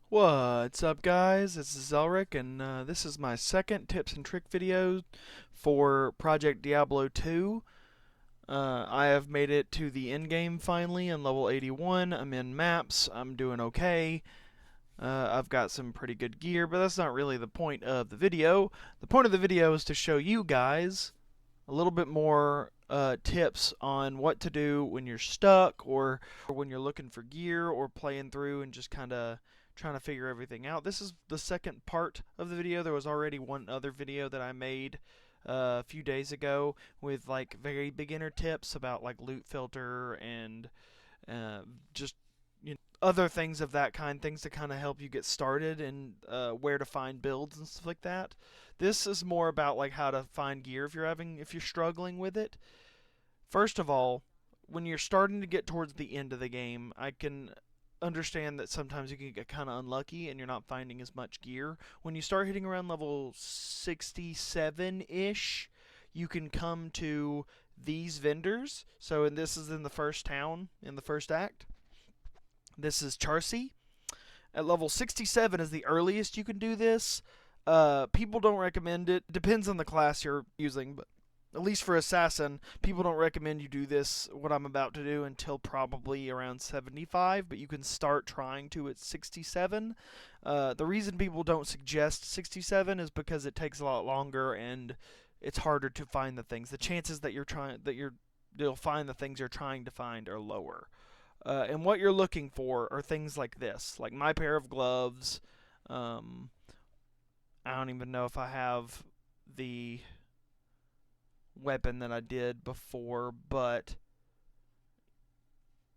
What's up, guys? This is Elric, and this is my second tips and trick video for Project Diablo 2. I have made it to the endgame finally in level 81. I'm in maps. I'm doing okay. I've got some pretty good gear, but that's not really the point of the video. The point of the video is to show you guys a little bit more tips on what to do when you're stuck or when you're looking for gear or playing through and just kind of trying to figure everything out. This is the second part of the video. There was already one other video that I made a few days ago with like very beginner tips about like loot filter and just other things of that kind, things to kind of help you get started and where to find builds and stuff like that. This is more about like how to find gear if you're struggling with it. First of all, when you're starting to get towards the end of the game, I can understand that sometimes you can get kind of unlucky and you're not finding as much gear. When you start hitting around level 67-ish, you can come to these vendors. And this is in the first town in the first act. This is Charcy. At level 67 is the earliest you can do this. People don't recommend it. Depends on the class you're using, but at least for Assassin, people don't recommend you do this, what I'm about to do, until probably around 75, but you can start trying to at 67. The reason people don't suggest 67 is because it takes a lot longer and it's harder to find the things. The chances that you'll find the things you're trying to find are lower. And what you're looking for are things like this, like my pair of gloves. I don't even know if I have the weapon that I did before, but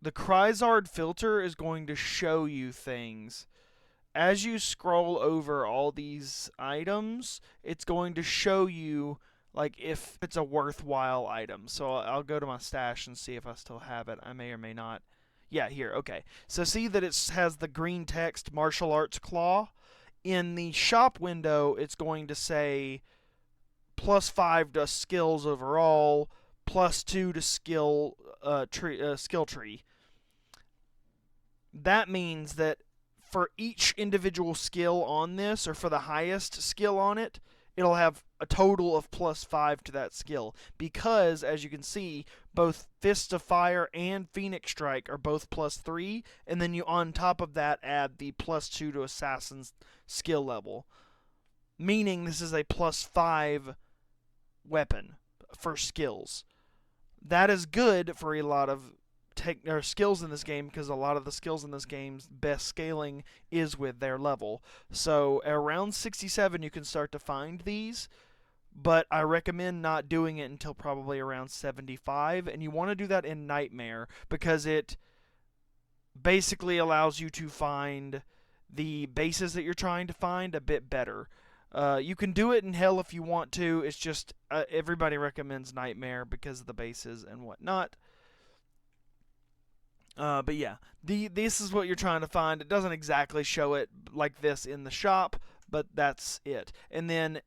the Cryzard filter is going to show you things. As you scroll over all these items, it's going to show you like if it's a worthwhile item. So I'll go to my stash and see if I still have it. I may or may not. Yeah, here. Okay. So see that it has the green text martial arts claw. In the shop window, it's going to say +5 to skills overall, +2 to skill tree. That means that for each individual skill on this, or for the highest skill on it, it'll have a total of +5 to that skill. Because, as you can see, both Fists of Fire and Phoenix Strike are both +3, and then you, on top of that, add the +2 to Assassin's skill level. Meaning this is a +5 weapon for skills. That is good for a lot of skills in this game, because a lot of the skills in this game's best scaling is with their level. So around 67 you can start to find these, but I recommend not doing it until probably around 75, and you want to do that in Nightmare because it basically allows you to find the bases that you're trying to find a bit better. You can do it in Hell if you want to. It's just everybody recommends Nightmare because of the bases and whatnot. But yeah, this is what you're trying to find. It doesn't exactly show it like this in the shop, but that's it. And then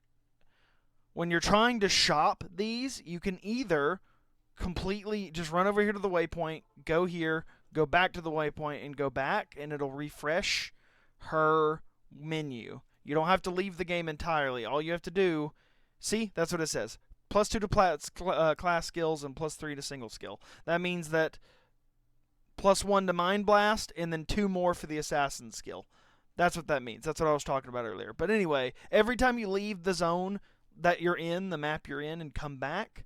when you're trying to shop these, you can either completely just run over here to the waypoint, go here, go back to the waypoint, and go back, and it'll refresh her menu. You don't have to leave the game entirely. All you have to do, see, that's what it says. +2 to class skills and +3 to single skill. That means that +1 to Mind Blast, and then 2 more for the Assassin skill. That's what that means. That's what I was talking about earlier. But anyway, every time you leave the zone that you're in, the map you're in, and come back,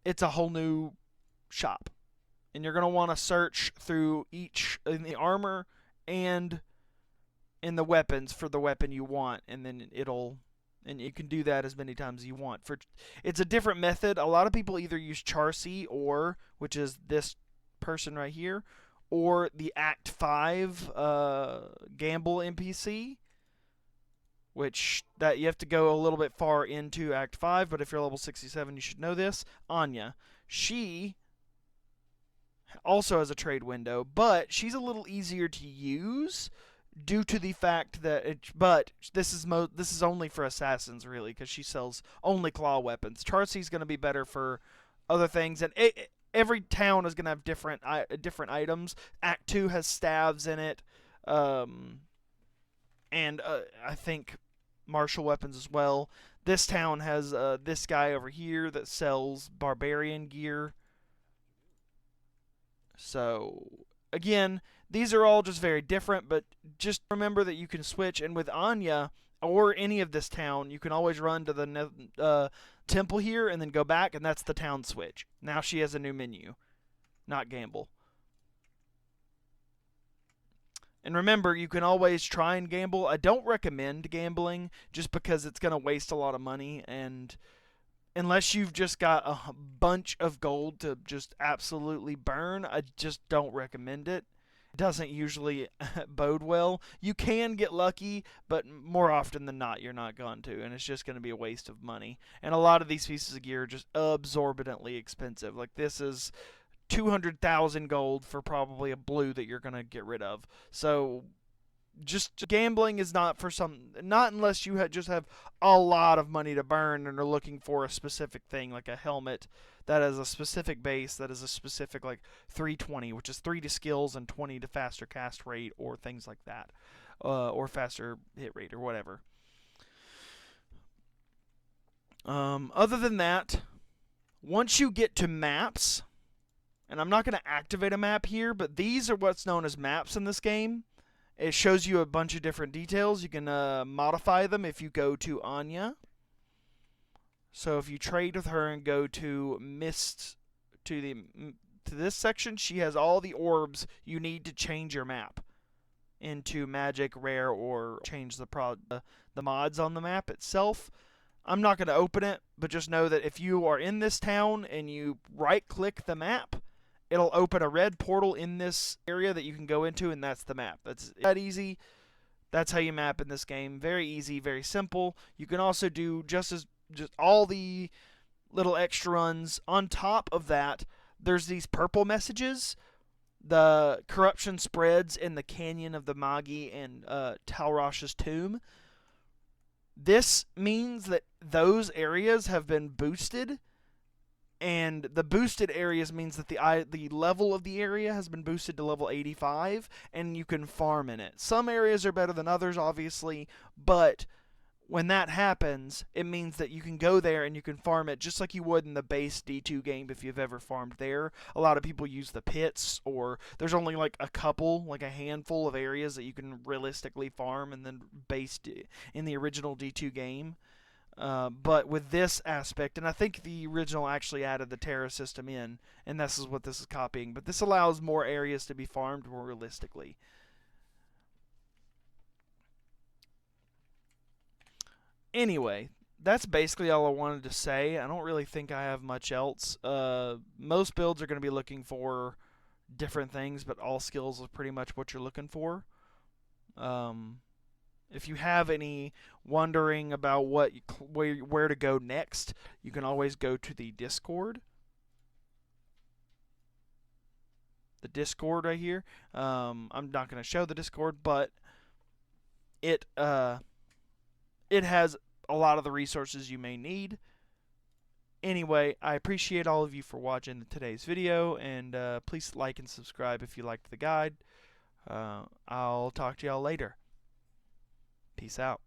it's a whole new shop. And you're going to want to search through each in the armor and in the weapons for the weapon you want, and then and you can do that as many times as you want. It's a different method. A lot of people either use Charcy, or which is this person right here, or the Act 5 Gamble NPC, which that you have to go a little bit far into Act 5, but if you're level 67 you should know this. Anya, she also has a trade window, but she's a little easier to use due to the fact that but this is only for assassins really, because she sells only claw weapons. Charcy's going to be better for other things, and every town is going to have different items. Act 2 has staves in it. and I think martial weapons as well. This town has this guy over here that sells barbarian gear. So, again, these are all just very different, but just remember that you can switch. And with Anya or any of this town, you can always run to the temple here and then go back, and that's the town switch. Now she has a new menu, not gamble. And remember, you can always try and gamble. I don't recommend gambling just because it's going to waste a lot of money, and unless you've just got a bunch of gold to just absolutely burn, I just don't recommend it. It doesn't usually bode well. You can get lucky, but more often than not, you're not going to, and it's just going to be a waste of money. And a lot of these pieces of gear are just absorbently expensive. Like this is 200,000 gold for probably a blue that you're going to get rid of. So just gambling is not for not unless you just have a lot of money to burn and are looking for a specific thing like a helmet that has a specific base that is a specific like 320, which is 3 to skills and 20 to faster cast rate or things like that, or faster hit rate or whatever. Other than that, once you get to maps, and I'm not going to activate a map here, but these are what's known as maps in this game. It shows you a bunch of different details. You can modify them if you go to Anya. So if you trade with her and go to Mist to this section, she has all the orbs you need to change your map into magic, rare, or change the mods on the map itself. I'm not going to open it, but just know that if you are in this town and you right-click the map, it'll open a red portal in this area that you can go into, and that's the map. That's that easy. That's how you map in this game. Very easy, very simple. You can also do just all the little extra runs. On top of that, there's these purple messages. The corruption spreads in the canyon of the Magi and Talrosh's tomb. This means that those areas have been boosted, and the boosted areas means that the level of the area has been boosted to level 85, and you can farm in it. Some areas are better than others, obviously, but when that happens, it means that you can go there and you can farm it just like you would in the base D2 game if you've ever farmed there. A lot of people use the pits, or there's only like a handful of areas that you can realistically farm and then based in the original D2 game. But with this aspect, and I think the original actually added the Terra system in, and this is what this is copying, but this allows more areas to be farmed more realistically. Anyway, that's basically all I wanted to say. I don't really think I have much else. Most builds are going to be looking for different things, but all skills is pretty much what you're looking for. If you have any wondering about where to go next, you can always go to the Discord. The Discord right here. I'm not going to show the Discord, but it has a lot of the resources you may need. Anyway, I appreciate all of you for watching today's video, and please like and subscribe if you liked the guide. I'll talk to y'all later. Peace out.